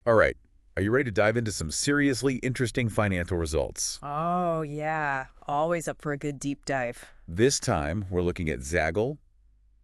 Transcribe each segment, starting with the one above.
All right, are you ready to dive into some seriously interesting financial results? Oh, yeah. Always up for a good deep dive. This time, we're looking at Zaggle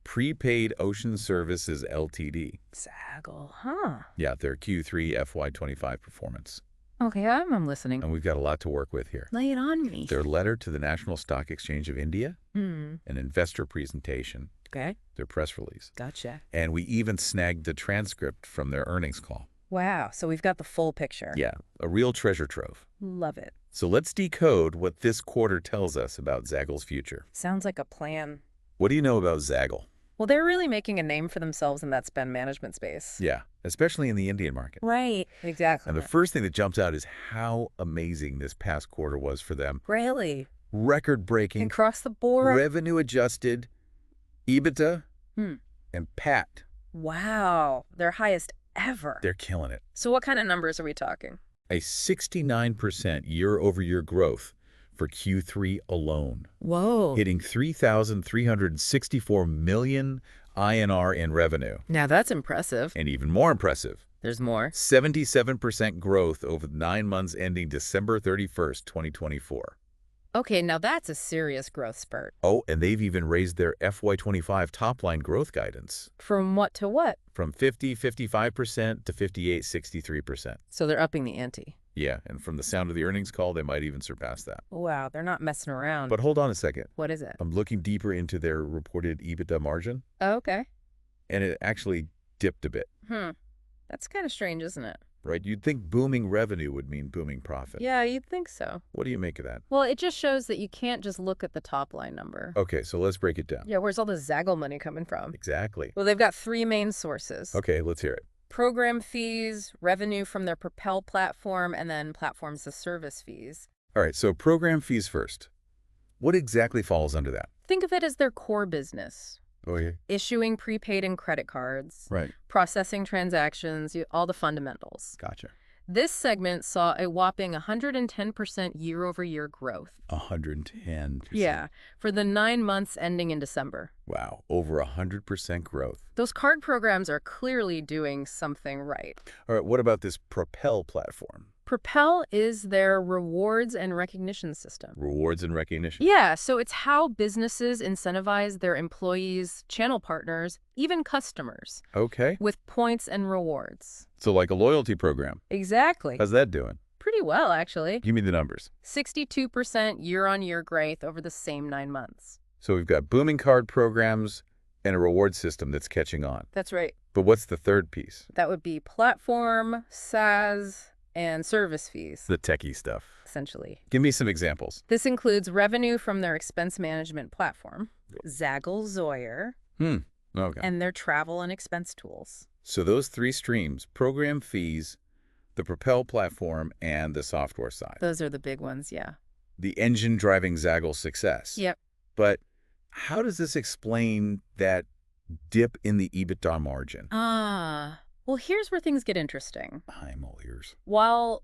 Prepaid Ocean Services Ltd. Zaggle, huh? Yeah, their Q3 FY25 performance. Okay, I'm listening. And we've got a lot to work with here. Lay it on me. Their letter to the National Stock Exchange of India, an investor presentation, Okay, their press release, gotcha. and we even snagged the transcript from their earnings call. Wow, so we've got the full picture. Yeah, a real treasure trove. Love it. So let's decode what this quarter tells us about Zaggle's future. Sounds like a plan. What do you know about Zaggle? Well, they're really making a name for themselves in that spend management space. Yeah, especially in the Indian market. Right. Exactly. And the first thing that jumps out is how amazing this past quarter was for them. Really? Record-breaking, Across the board? revenue-adjusted, EBITDA, Hmm. and PAT. Wow, their highest ever. They're killing it. So what kind of numbers are we talking? A 69% year-over-year growth for Q3 alone, Whoa. hitting 3,364 million INR in revenue. Now that's impressive. And even more impressive, There's more. 77% growth over the 9 months ending December 31st, 2024. Okay, now that's a serious growth spurt. Oh, and they've even raised their FY25 top-line growth guidance From what to what? from 55% to 63%. So they're upping the ante. Yeah, and from the sound of the earnings call, they might even surpass that. Wow, they're not messing around. But hold on a second. What is it? I'm looking deeper into their reported EBITDA margin, Oh, okay. and it actually dipped a bit, That's kind of strange, isn't it? right? You'd think booming revenue would mean booming profit. Yeah, you'd think so. What do you make of that? Well, it just shows that you can't just look at the top line number. Okay, so let's break it down. Yeah, where's all the Zaggle money coming from? Exactly. Well, they've got three main sources. Okay, let's hear it. Program fees, revenue from their Propel platform, and then platforms as service fees. All right, so program fees first. What exactly falls under that? Think of it as their core business. Oh, yeah. Issuing prepaid and credit cards, Right. processing transactions, all the fundamentals. Gotcha. This segment saw a whopping 110% year-over-year growth. 110%. Yeah, for the 9 months ending in December. Wow, over 100% growth. Those card programs are clearly doing something right. All right, what about this Propel platform? Propel is their rewards and recognition system. Rewards and recognition. Yeah, so it's how businesses incentivize their employees, channel partners, even customers, Okay. with points and rewards. So like a loyalty program. Exactly. How's that doing? Pretty well, actually. Give me the numbers. 62% year-on-year growth over the same 9 months. So we've got booming card programs and a reward system that's catching on. That's right. But what's the third piece? That would be platform, SaaS, and service fees, The techie stuff. essentially. Give me some examples. This includes revenue from their expense management platform, Zaggle Zoyer, Okay. and their travel and expense tools. So those three streams, program fees, the Propel platform, and the software side. Those are the big ones, yeah. The engine driving Zaggle's success. Yep. But how does this explain that dip in the EBITDA margin? Well, here's where things get interesting. I'm all ears. While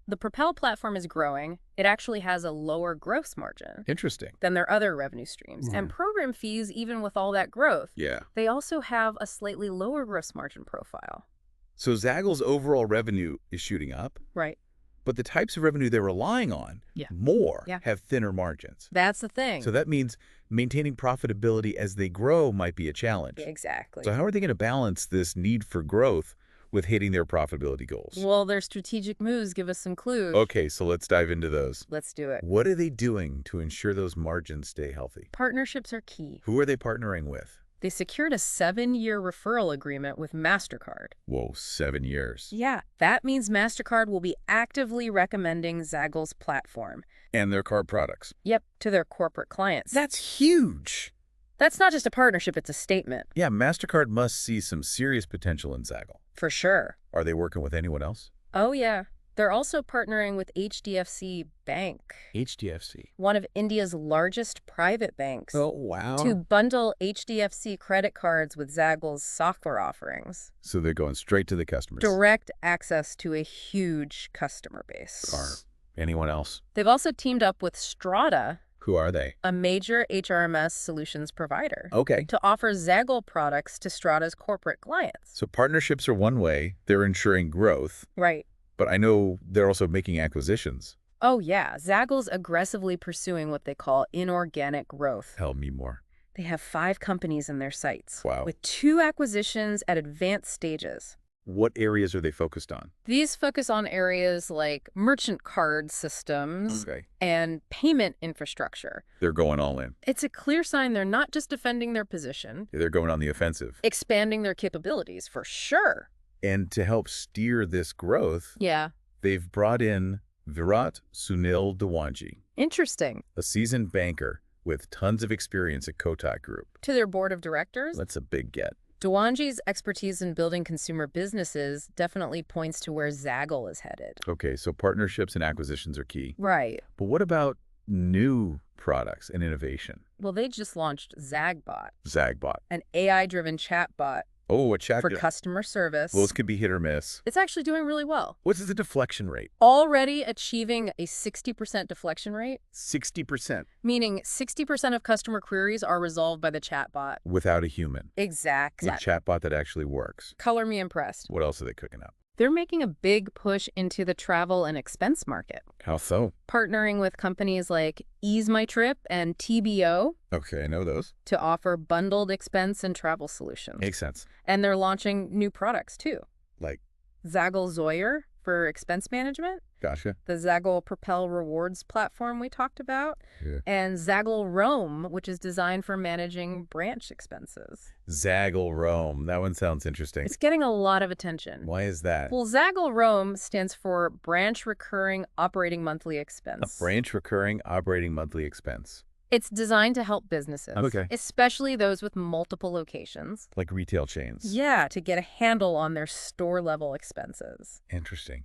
the Propel platform is growing, it actually has a lower gross margin Interesting. than their other revenue streams. And program fees, even with all that growth, Yeah. they also have a slightly lower gross margin profile. So Zaggle's overall revenue is shooting up, Right. but the types of revenue they're relying on more have thinner margins. That's the thing. So that means maintaining profitability as they grow might be a challenge. Exactly. So how are they going to balance this need for growth with hitting their profitability goals? Well, their strategic moves give us some clues. Okay, so let's dive into those. Let's do it. What are they doing to ensure those margins stay healthy? Partnerships are key. Who are they partnering with? They secured a 7-year referral agreement with MasterCard. Whoa, 7 years. Yeah, that means MasterCard will be actively recommending Zaggle's platform. And their card products. Yep, to their corporate clients. That's huge. That's not just a partnership, it's a statement. Yeah, MasterCard must see some serious potential in Zaggle. For sure. Are they working with anyone else? Oh, yeah. They're also partnering with HDFC Bank, HDFC. one of India's largest private banks, Oh, wow. to bundle HDFC credit cards with Zaggle's software offerings. So they're going straight to the customers. Direct access to a huge customer base. Or anyone else? They've also teamed up with Strata Who are they? a major HRMS solutions provider, Okay. to offer Zaggle products to Strata's corporate clients. So partnerships are one way. They're ensuring growth. Right. But I know they're also making acquisitions. Oh, yeah. Zaggle's aggressively pursuing what they call inorganic growth. Tell me more. They have 5 companies in their sights, Wow. with 2 acquisitions at advanced stages. What areas are they focused on? These focus on areas like merchant card systems Okay. and payment infrastructure. They're going all in. It's a clear sign they're not just defending their position, They're going on the offensive. expanding their capabilities for sure. And to help steer this growth, Yeah. they've brought in Virat Sunil Dewanji, Interesting. a seasoned banker with tons of experience at Kotak Group. To their board of directors, That's a big get. Dewanji's expertise in building consumer businesses definitely points to where Zaggle is headed. Okay, so partnerships and acquisitions are key. Right. But what about new products and innovation? Well, they just launched Zagbot, Zagbot. an AI-driven chatbot Oh, a chat. for customer service. Well, this could be hit or miss. It's actually doing really well. What's the deflection rate? Already achieving a 60% deflection rate, 60% meaning 60% of customer queries are resolved by the chatbot. without a human. Exactly. A chatbot that actually works. Color me impressed. What else are they cooking up? They're making a big push into the travel and expense market, How so? partnering with companies like Ease My Trip and TBO Okay, I know those. to offer bundled expense and travel solutions. Makes sense. And they're launching new products too. Like, Zaggle Zoyer for expense management, gotcha. the Zaggle Propel Rewards platform we talked about, Yeah. and Zaggle Roam, which is designed for managing branch expenses. Zaggle Rome. That one sounds interesting. It's getting a lot of attention. Why is that? Well, Zaggle Roam stands for Branch Recurring Operating Monthly A Expense. branch recurring operating monthly expense. It's designed to help businesses, Okay. especially those with multiple locations. Like retail chains. Yeah, to get a handle on their store-level expenses. Interesting.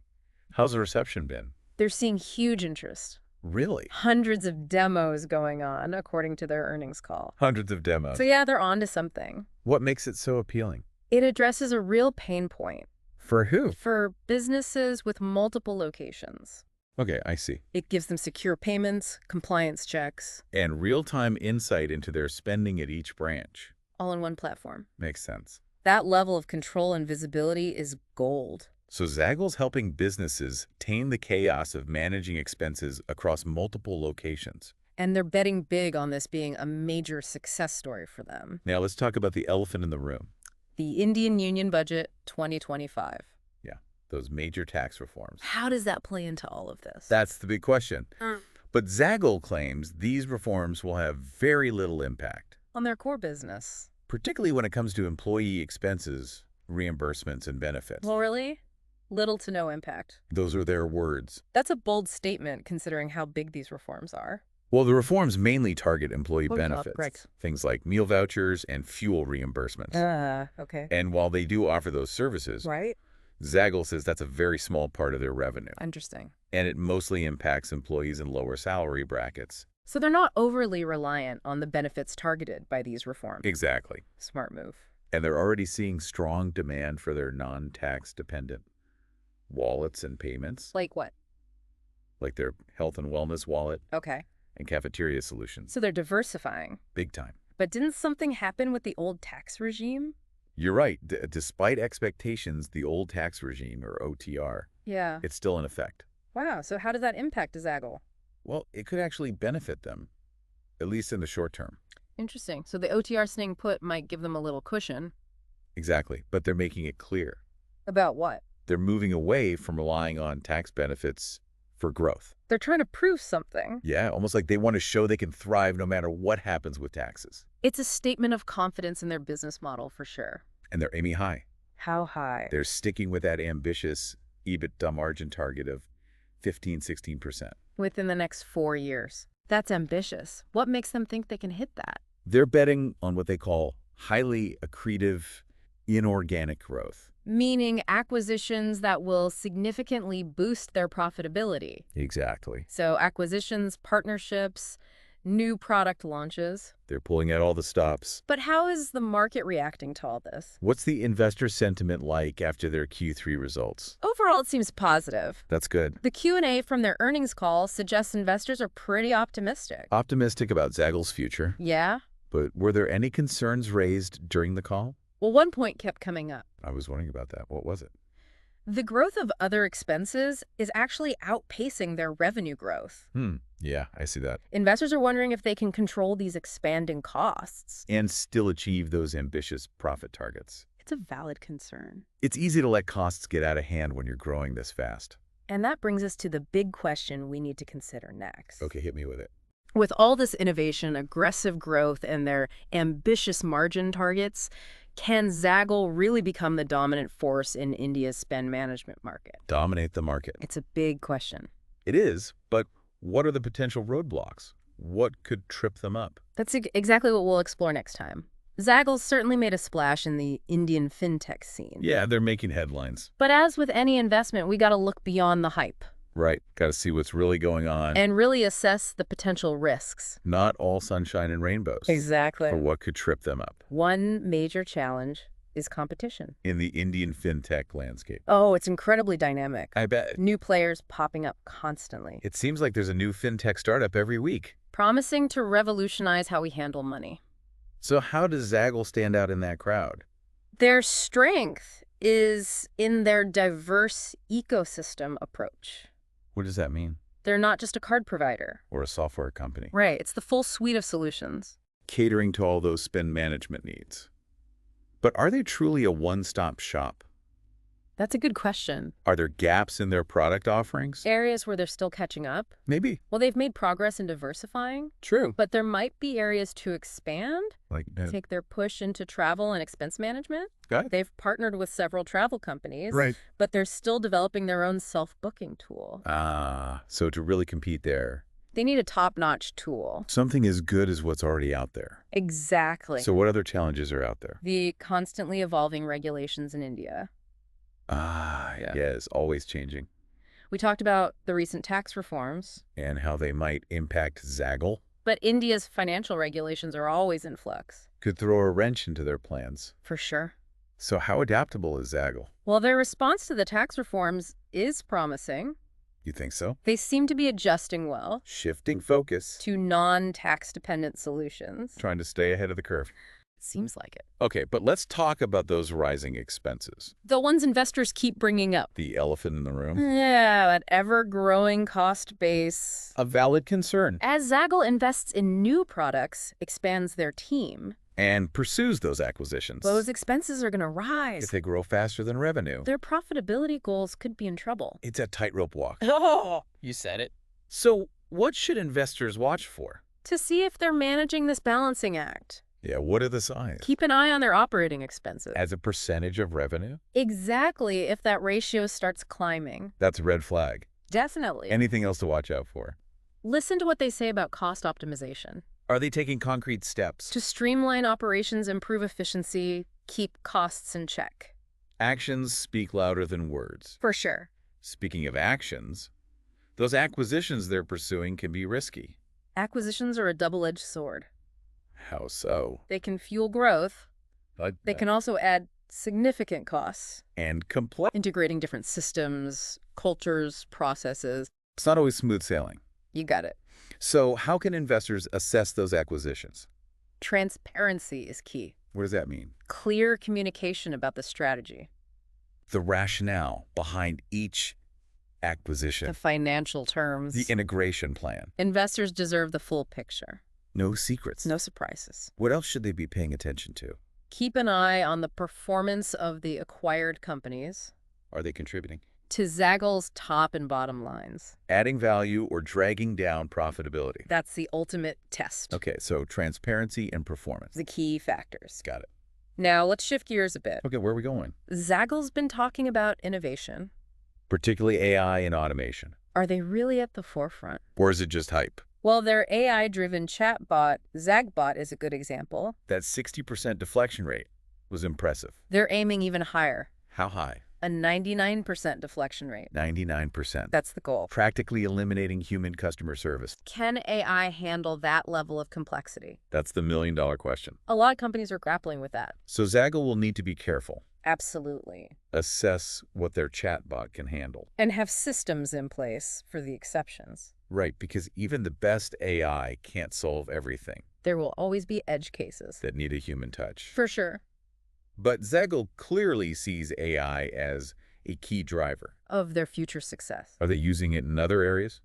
How's the reception been? They're seeing huge interest. Really? Hundreds of demos going on, according to their earnings call. Hundreds of demos. So yeah, they're on to something. What makes it so appealing? It addresses a real pain point For who? for businesses with multiple locations. Okay, I see. It gives them secure payments, compliance checks, And real-time insight into their spending at each branch. all in one platform. Makes sense. That level of control and visibility is gold. So Zaggle's helping businesses tame the chaos of managing expenses across multiple locations. And they're betting big on this being a major success story for them. Now let's talk about the elephant in the room. The Indian Union Budget 2025. Those major tax reforms. How does that play into all of this? That's the big question. Mm. But Zaggle claims these reforms will have very little impact, On their core business. particularly when it comes to employee expenses, reimbursements, and benefits. Well, really? Little to no impact. Those are their words. That's a bold statement considering how big these reforms are. Well, the reforms mainly target employee benefits, right. things like meal vouchers and fuel reimbursements. Okay. And while they do offer those services, Right? Zaggle says that's a very small part of their revenue, Interesting. and it mostly impacts employees in lower salary brackets. So they're not overly reliant on the benefits targeted by these reforms. Exactly. Smart move. And they're already seeing strong demand for their non-tax dependent wallets and payments, Like what? like their health and wellness wallet Okay. and cafeteria solutions. So they're diversifying. Big time. But didn't something happen with the old tax regime? You're right. Despite expectations, the old tax regime, or OTR, Yeah. it's still in effect. Wow. So how does that impact Zaggle? Well, it could actually benefit them, at least in the short term. Interesting. So the OTR staying put might give them a little cushion. Exactly. But they're making it clear. About what? They're moving away from relying on tax benefits for growth. They're trying to prove something. Yeah, almost like they want to show they can thrive no matter what happens with taxes. It's a statement of confidence in their business model for sure. And they're aiming high. How high? They're sticking with that ambitious EBITDA margin target of 15–16%. Within the next 4 years. That's ambitious. What makes them think they can hit that? They're betting on what they call highly accretive inorganic growth. Meaning acquisitions that will significantly boost their profitability. Exactly. So acquisitions, partnerships, New product launches. They're pulling out all the stops. But how is the market reacting to all this? What's the investor sentiment like after their Q3 results? Overall, it seems positive. That's good. The Q&A from their earnings call suggests investors are pretty optimistic. Optimistic about Zaggle's future. Yeah? But were there any concerns raised during the call? Well, one point kept coming up. I was wondering about that. What was it? The growth of other expenses is actually outpacing their revenue growth. Yeah, I see that. Investors are wondering if they can control these expanding costs. And still achieve those ambitious profit targets. It's a valid concern. It's easy to let costs get out of hand when you're growing this fast. And that brings us to the big question we need to consider next. Okay, hit me with it. With all this innovation, aggressive growth, and their ambitious margin targets, can Zaggle really become the dominant force in India's spend management market? Dominate the market. It's a big question. It is, but what are the potential roadblocks? What could trip them up? That's exactly what we'll explore next time. Zaggle's certainly made a splash in the Indian fintech scene. Yeah, they're making headlines. But as with any investment, we got to look beyond the hype. Right. Got to see what's really going on. And really assess the potential risks. Not all sunshine and rainbows. Exactly. Or what could trip them up. One major challenge is competition. In the Indian fintech landscape. Oh, it's incredibly dynamic. I bet. New players popping up constantly. It seems like there's a new fintech startup every week. Promising to revolutionize how we handle money. So how does Zaggle stand out in that crowd? Their strength is in their diverse ecosystem approach. What does that mean? They're not just a card provider. Or a software company. Right. It's the full suite of solutions. Catering to all those spend management needs. But are they truly a one-stop shop? That's a good question. Are there gaps in their product offerings? Areas where they're still catching up? Maybe. Well, they've made progress in diversifying. True. But there might be areas to expand. Like, Take their push into travel and expense management. got it. They've partnered with several travel companies. Right. But they're still developing their own self-booking tool. So to really compete there, They need a top-notch tool. something as good as what's already out there. Exactly. So what other challenges are out there? The constantly evolving regulations in India. Yeah. Yes, always changing. We talked about the recent tax reforms. And how they might impact Zaggle. But India's financial regulations are always in flux. Could throw a wrench into their plans. For sure. So how adaptable is Zaggle? Well, their response to the tax reforms is promising. You think so? They seem to be adjusting well Shifting focus. to non-tax-dependent solutions. Trying to stay ahead of the curve. Seems like it. Okay, but let's talk about those rising expenses. The ones investors keep bringing up. The elephant in the room. Yeah, that ever-growing cost base. A valid concern. As Zaggle invests in new products, expands their team, And pursues those acquisitions. those expenses are going to rise. If they grow faster than revenue. Their profitability goals could be in trouble. It's a tightrope walk. Oh, you said it. So what should investors watch for? To see if they're managing this balancing act. Yeah, what are the signs? Keep an eye on their operating expenses. As a percentage of revenue? Exactly, if that ratio starts climbing. That's a red flag. Definitely. Anything else to watch out for? Listen to what they say about cost optimization. Are they taking concrete steps? To streamline operations, improve efficiency, keep costs in check. Actions speak louder than words. For sure. Speaking of actions, those acquisitions they're pursuing can be risky. Acquisitions are a double-edged sword. How so? They can fuel growth. They can also add significant costs. And complex. Integrating different systems, cultures, processes. It's not always smooth sailing. You got it. So how can investors assess those acquisitions? Transparency is key. What does that mean? Clear communication about the strategy. The rationale behind each acquisition. The financial terms. The integration plan. Investors deserve the full picture. No secrets. No surprises. What else should they be paying attention to? Keep an eye on the performance of the acquired companies. Are they contributing? To Zaggle's top and bottom lines. Adding value or dragging down profitability. That's the ultimate test. Okay, so transparency and performance. The key factors. Got it. Now, let's shift gears a bit. Okay, where are we going? Zaggle's been talking about innovation. Particularly AI and automation. Are they really at the forefront? Or is it just hype? Well, their AI-driven chatbot, Zagbot, is a good example. That 60% deflection rate was impressive. They're aiming even higher. How high? A 99% deflection rate. 99%. That's the goal. Practically eliminating human customer service. Can AI handle that level of complexity? That's the million-dollar question. A lot of companies are grappling with that. So Zaggle will need to be careful. Absolutely. Assess what their chatbot can handle. And have systems in place for the exceptions. Right, because even the best AI can't solve everything. There will always be edge cases. That need a human touch. For sure. But Zaggle clearly sees AI as a key driver. Of their future success. Are they using it in other areas?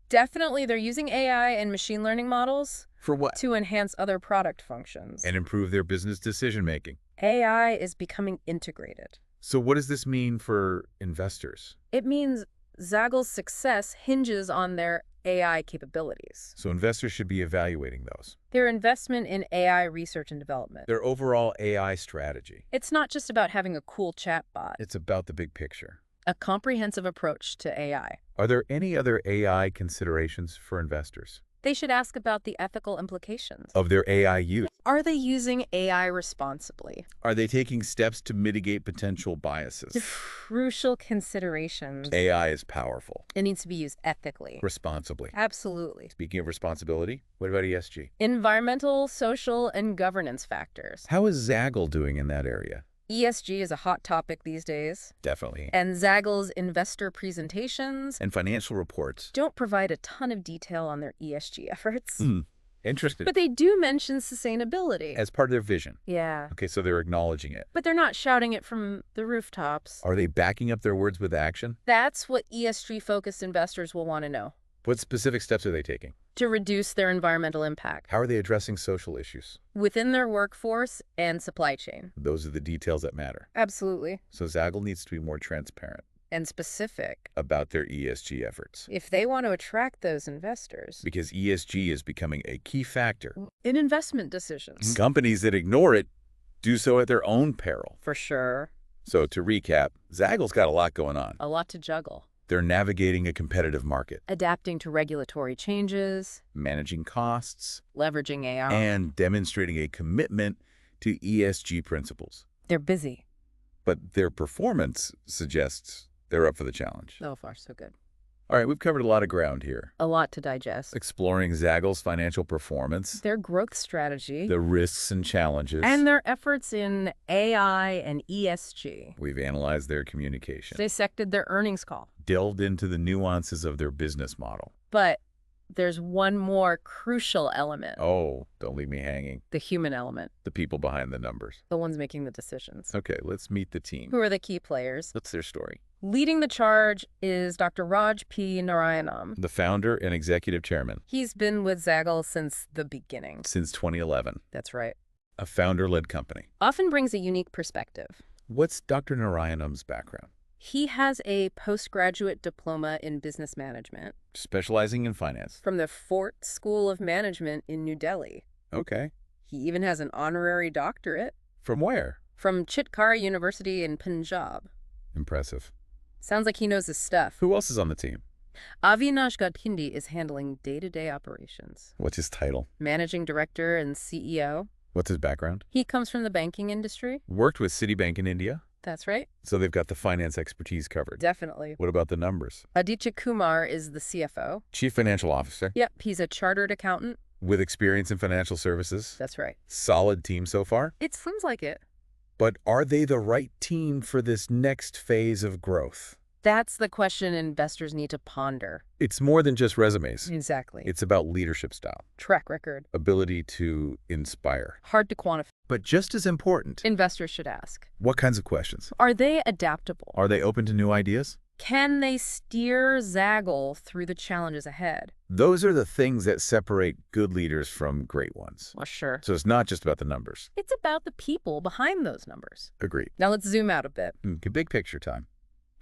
Definitely, they're using AI and machine learning models For what? to enhance other product functions. And improve their business decision-making. AI is becoming integrated. So what does this mean for investors? It means Zaggle's success hinges on their AI capabilities. So investors should be evaluating those. Their investment in AI research and development. Their overall AI strategy. It's not just about having a cool chatbot. It's about the big picture. A comprehensive approach to AI. Are there any other AI considerations for investors? They should ask about the ethical implications. Of their AI use? Are they using AI responsibly? Are they taking steps to mitigate potential biases? Crucial considerations. AI is powerful. It needs to be used ethically. Responsibly. Absolutely. Speaking of responsibility, what about ESG? Environmental, social, and governance factors. How is Zaggle doing in that area? ESG is a hot topic these days. Definitely. And Zaggle's investor presentations And financial reports. don't provide a ton of detail on their ESG efforts. Interesting. But they do mention sustainability. As part of their vision. Yeah. Okay, so they're acknowledging it. But they're not shouting it from the rooftops. Are they backing up their words with action? That's what ESG-focused investors will want to know. What specific steps are they taking? To reduce their environmental impact. How are they addressing social issues? Within their workforce and supply chain. Those are the details that matter. Absolutely. So Zaggle needs to be more transparent And specific. about their ESG efforts. If they want to attract those investors. Because ESG is becoming a key factor. In investment decisions. Companies that ignore it do so at their own peril. For sure. So to recap, Zaggle's got a lot going on. A lot to juggle. They're navigating a competitive market, Adapting to regulatory changes. managing costs, Leveraging AI. and demonstrating a commitment to ESG principles. They're busy. But their performance suggests they're up for the challenge. So far, so good. All right, we've covered a lot of ground here. A lot to digest. Exploring Zaggle's financial performance, Their growth strategy. the risks and challenges. And their efforts in AI and ESG. We've analyzed their communication, Dissected their earnings call. delved into the nuances of their business model. But there's one more crucial element. Oh, don't leave me hanging. The human element. The people behind the numbers. The ones making the decisions. Okay, let's meet the team. Who are the key players? What's their story? Leading the charge is Dr. Raj P. Narayanam. The founder and executive chairman He's been with Zaggle since the beginning. since 2011. That's right. A founder-led company. Often brings a unique perspective. What's Dr. Narayanam's background? He has a postgraduate diploma in business management Specializing in finance. from the Fort School of Management in New Delhi. Okay. He even has an honorary doctorate From where? from Chitkara University in Punjab. Impressive. Sounds like he knows his stuff. Who else is on the team? Avinash Gadkindi is handling day-to-day operations. What's his title? Managing director and CEO. What's his background? He comes from the banking industry. Worked with Citibank in India. That's right. So they've got the finance expertise covered. Definitely. What about the numbers? Aditya Kumar is the CFO. Chief Financial Officer. Yep, he's a chartered accountant. With experience in financial services. That's right. Solid team so far. It seems like it. But are they the right team for this next phase of growth? That's the question investors need to ponder. It's more than just resumes. Exactly. It's about leadership style, Track record. ability to inspire. Hard to quantify. But just as important, Investors should ask. what kinds of questions? Are they adaptable? Are they open to new ideas? Can they steer Zaggle through the challenges ahead? Those are the things that separate good leaders from great ones. Well, sure. So it's not just about the numbers. It's about the people behind those numbers. Agreed. Now let's zoom out a bit. Big picture time.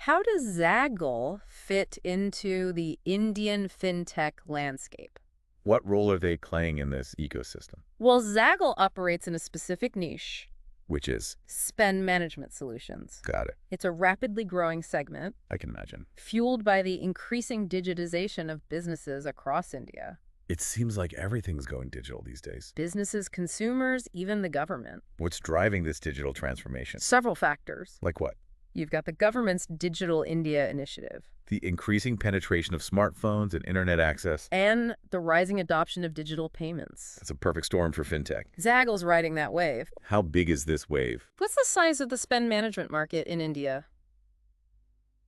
How does Zaggle fit into the Indian fintech landscape? What role are they playing in this ecosystem? Well, Zaggle operates in a specific niche, Which is? spend management solutions. Got it. It's a rapidly growing segment, I can imagine. fueled by the increasing digitization of businesses across India. It seems like everything's going digital these days. Businesses, consumers, even the government. What's driving this digital transformation? Several factors. Like what? You've got the government's Digital India initiative. The increasing penetration of smartphones and internet access. And the rising adoption of digital payments. That's a perfect storm for fintech. Zaggle's riding that wave. How big is this wave? What's the size of the spend management market in India?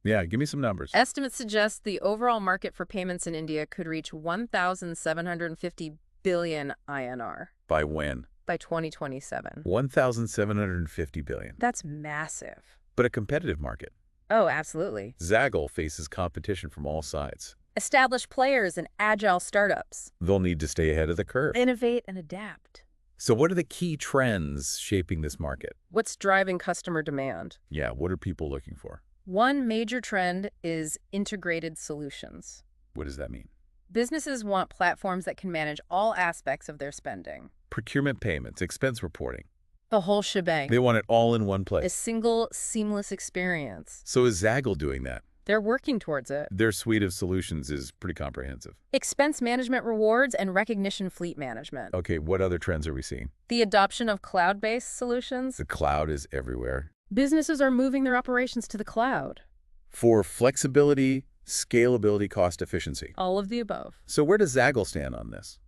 Yeah, give me some numbers. Estimates suggest the overall market for payments in India could reach 1,750 billion INR By when? by 2027. 1,750 billion. That's massive. But a competitive market. Oh, absolutely. Zaggle faces competition from all sides. Established players and agile startups. They'll need to stay ahead of the curve. Innovate and adapt. So what are the key trends shaping this market? What's driving customer demand? Yeah, what are people looking for? One major trend is integrated solutions. What does that mean? Businesses want platforms that can manage all aspects of their spending. Procurement payments, expense reporting. The whole shebang. They want it all in one A place. single, seamless experience. So is Zaggle doing that? They're working towards it. Their suite of solutions is pretty comprehensive. Expense management rewards and recognition fleet management. Okay, what other trends are we seeing? The adoption of cloud-based solutions. The cloud is everywhere. Businesses are moving their operations to the cloud. For flexibility, scalability, cost efficiency. All of the above. So where does Zaggle stand on this?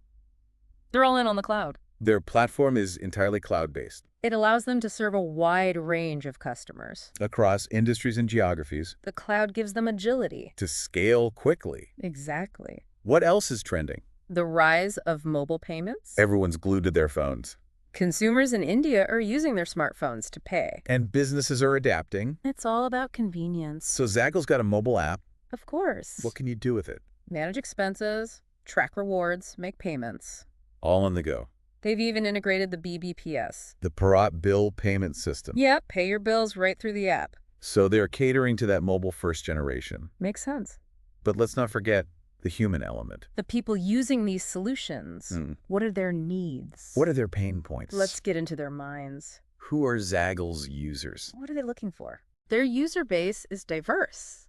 They're all in on the cloud. Their platform is entirely cloud-based. It allows them to serve a wide range of customers. Across industries and geographies. The cloud gives them agility. To scale quickly. Exactly. What else is trending? The rise of mobile payments. Everyone's glued to their phones. Consumers in India are using their smartphones to pay. And businesses are adapting. It's all about convenience. So Zaggle's got a mobile app. Of course. What can you do with it? Manage expenses, track rewards, make payments. All on the go. They've even integrated the BBPS. The Parat bill payment system. Yep, pay your bills right through the app. So they're catering to that mobile first generation. Makes sense. But let's not forget the human element. The people using these solutions, what are their needs? What are their pain points? Let's get into their minds. Who are Zaggle's users? What are they looking for? Their user base is diverse.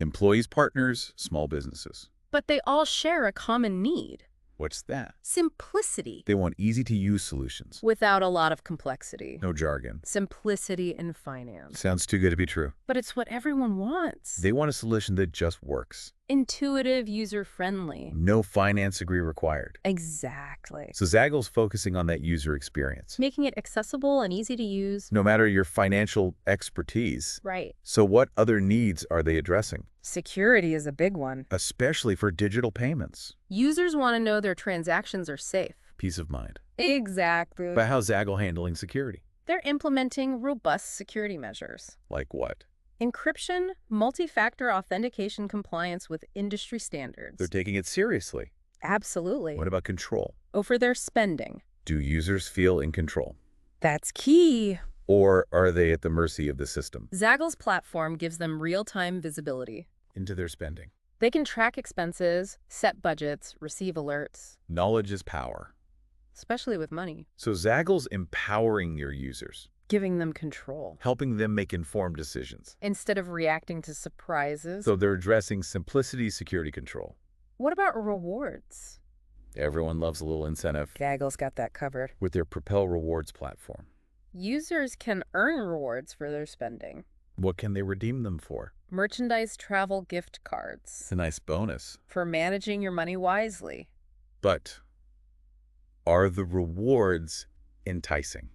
Employees, partners, small businesses. But they all share a common need. What's that? Simplicity. They want easy-to-use solutions. Without a lot of complexity. No jargon. Simplicity in finance. Sounds too good to be true. But it's what everyone wants. They want a solution that just works. Intuitive, user-friendly. No finance degree required. Exactly. So Zaggle's focusing on that user experience. Making it accessible and easy to use. No matter your financial expertise. Right. So what other needs are they addressing? Security is a big one. Especially for digital payments. Users want to know their transactions are safe. Peace of mind. Exactly. But how's Zaggle handling security? They're implementing robust security measures. Like what? Encryption, multi-factor authentication compliance with industry standards. They're taking it seriously. Absolutely. What about control? Over their spending. Do users feel in control? That's key. Or are they at the mercy of the system? Zaggle's platform gives them real-time visibility. Into their spending. They can track expenses, set budgets, receive alerts. Knowledge is power. Especially with money. So Zaggle's empowering your users. Giving them control. Helping them make informed decisions. Instead of reacting to surprises. So they're addressing simplicity, security, control. What about rewards? Everyone loves a little incentive. Zaggle's got that covered. With their Propel Rewards platform. Users can earn rewards for their spending. What can they redeem them for? Merchandise, travel, gift cards. It's a nice bonus. For managing your money wisely. But are the rewards enticing?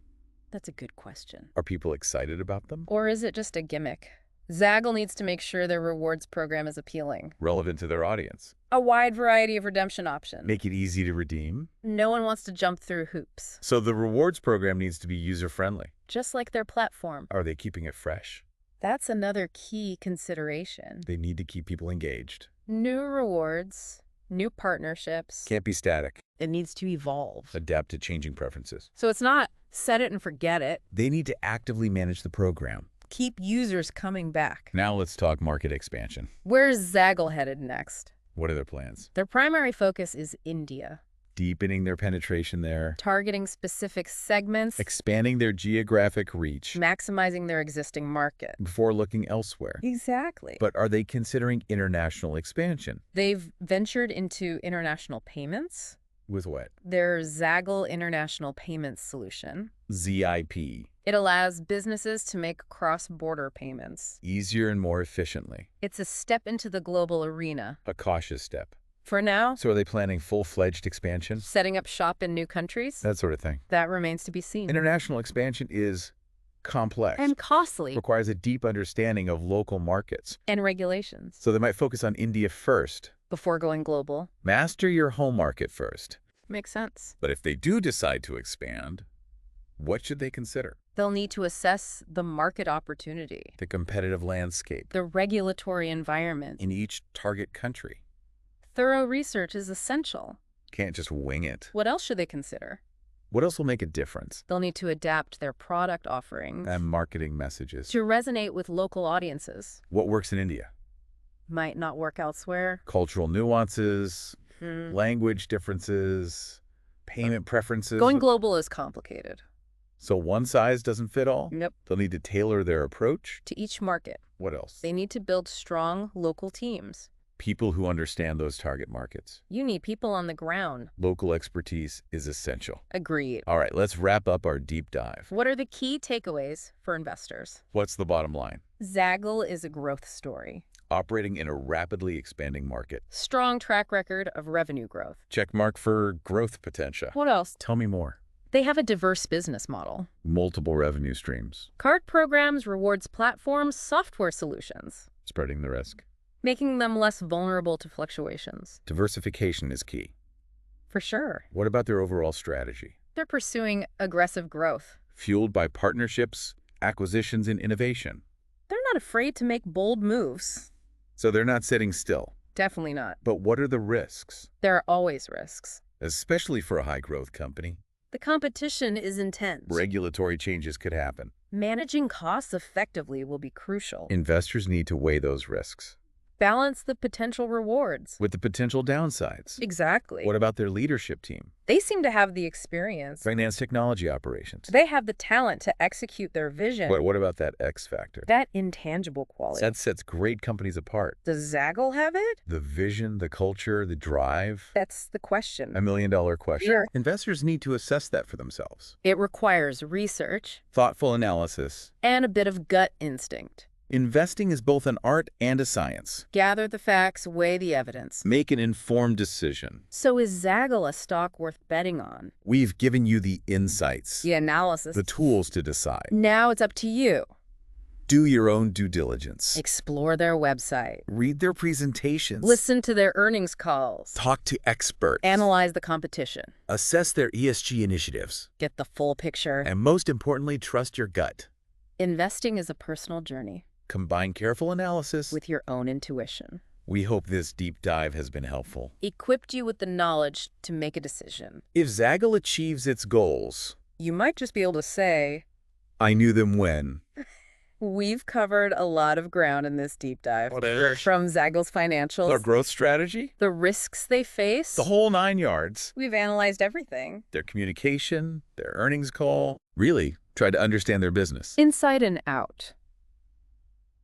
That's a good question. Are people excited about them? Or is it just a gimmick? Zaggle needs to make sure their rewards program is appealing. Relevant to their audience. A wide variety of redemption options. Make it easy to redeem. No one wants to jump through hoops. So the rewards program needs to be user-friendly. Just like their platform. Are they keeping it fresh? That's another key consideration. They need to keep people engaged. New rewards, new partnerships. Can't be static. It needs to evolve. Adapt to changing preferences. So it's not set it and forget it. They need to actively manage the program. Keep users coming back. Now let's talk market expansion. Where's Zaggle headed next? What are their plans? Their primary focus is India. Deepening their penetration there. Targeting specific segments. Expanding their geographic reach. Maximizing their existing market. Before looking elsewhere. Exactly. But are they considering international expansion? They've ventured into international payments. With what? Their Zaggle International Payments solution. ZIP. It allows businesses to make cross-border payments. Easier and more efficiently. It's a step into the global arena. A cautious step. For now, So are they planning full-fledged expansion? setting up shop in new countries? That sort of thing. That remains to be seen. International expansion is complex. And costly. Requires a deep understanding of local markets. And regulations. So they might focus on India first. Before going global. Master your home market first. Makes sense. But if they do decide to expand, what should they consider? They'll need to assess the market opportunity, The competitive landscape the regulatory environment. in each target country. Thorough research is essential. Can't just wing it. What else should they consider? What else will make a difference? They'll need to adapt their product offerings And marketing messages. to resonate with local audiences. What works in India? Might not work elsewhere. Cultural nuances, language differences, payment preferences. Going global is complicated. So one size doesn't fit all? Yep. They'll need to tailor their approach. To each market, What else? they need to build strong local teams. People who understand those target markets. You need people on the ground. Local expertise is essential. Agreed. All right, let's wrap up our deep dive. What are the key takeaways for investors? What's the bottom line? Zaggle is a growth story. Operating in a rapidly expanding market. Strong track record of revenue growth. Check mark for growth potential. What else? Tell me more. They have a diverse business model. Multiple revenue streams. Card programs, rewards platforms, software solutions, Spreading the risk. making them less vulnerable to fluctuations. Diversification is key. For sure. What about their overall strategy? They're pursuing aggressive growth. Fueled by partnerships, acquisitions, and innovation. They're not afraid to make bold moves. So they're not sitting still. Definitely not. But what are the risks? There are always risks. Especially for a high-growth company. The competition is intense. Regulatory changes could happen. Managing costs effectively will be crucial. Investors need to weigh those risks. Balance the potential rewards. With the potential downsides. Exactly. What about their leadership team? They seem to have the experience. Finance technology operations. They have the talent to execute their vision. What about that X factor? That intangible quality. That sets great companies apart. Does Zaggle have it? The vision, the culture, the drive. That's the question. $1 million question. Sure. Investors need to assess that for themselves. It requires research Thoughtful analysis. and a bit of gut instinct. Investing is both an art and a science. Gather the facts, weigh the evidence. Make an informed decision. So is Zaggle a stock worth betting on? We've given you the insights, The analysis. the tools to decide. Now it's up to you. Do your own due diligence. Explore their website. Read their presentations. Listen to their earnings calls. Talk to experts. Analyze the competition. Assess their ESG initiatives. Get the full picture. And most importantly, trust your gut. Investing is a personal journey Combine careful analysis. with your own intuition. We hope this deep dive has been helpful. Equipped you with the knowledge to make a decision. If Zaggle achieves its goals, You might just be able to say, I knew them when. we've covered a lot of ground in this deep dive. From Zaggle's financials, Their growth strategy, the risks they face. the whole 9 yards, We've analyzed everything. their communication, their earnings call. Really, try to understand their business. Inside and out.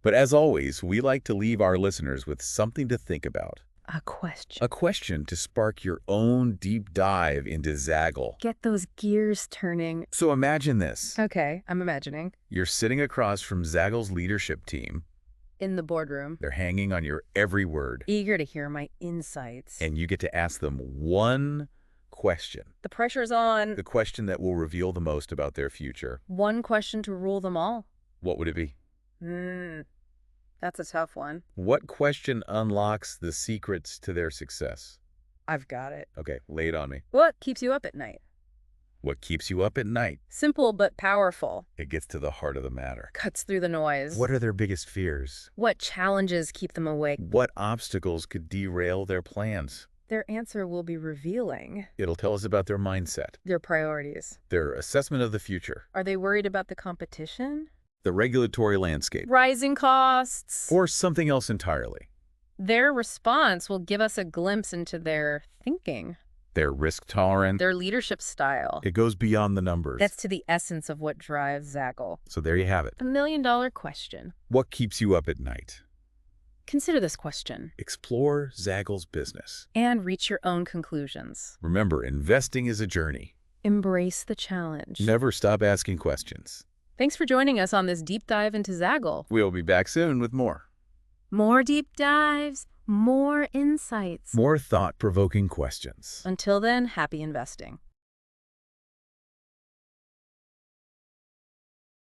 But as always, we like to leave our listeners with something to think about. A question. A question to spark your own deep dive into Zaggle. Get those gears turning. So imagine this. Okay, I'm imagining. You're sitting across from Zaggle's leadership team. In the boardroom, They're hanging on your every word. eager to hear my insights. And you get to ask them one question. The pressure's on. The question that will reveal the most about their future. One question to rule them all. What would it be? That's a tough one. What question unlocks the secrets to their success? I've got it. Okay, lay it on me. What keeps you up at night? What keeps you up at night? Simple but powerful. It gets to the heart of the matter. Cuts through the noise. What are their biggest fears? What challenges keep them awake? What obstacles could derail their plans? Their answer will be revealing. It'll tell us about their mindset, Their priorities. their assessment of the future, Are they worried about the competition? the regulatory landscape, Rising costs? or something else entirely. Their response will give us a glimpse into their thinking, Their risk tolerance. their leadership style. It goes beyond the numbers. That's to the essence of what drives Zaggle. So there you have it. $1 million question. What keeps you up at night? Consider this question Explore Zaggle's business. and reach your own conclusions. Remember, investing is a journey. Embrace the challenge. Never stop asking questions. Thanks for joining us on this deep dive into Zaggle. We'll be back soon with more. More deep dives, more insights. More thought-provoking questions. Until then, happy investing.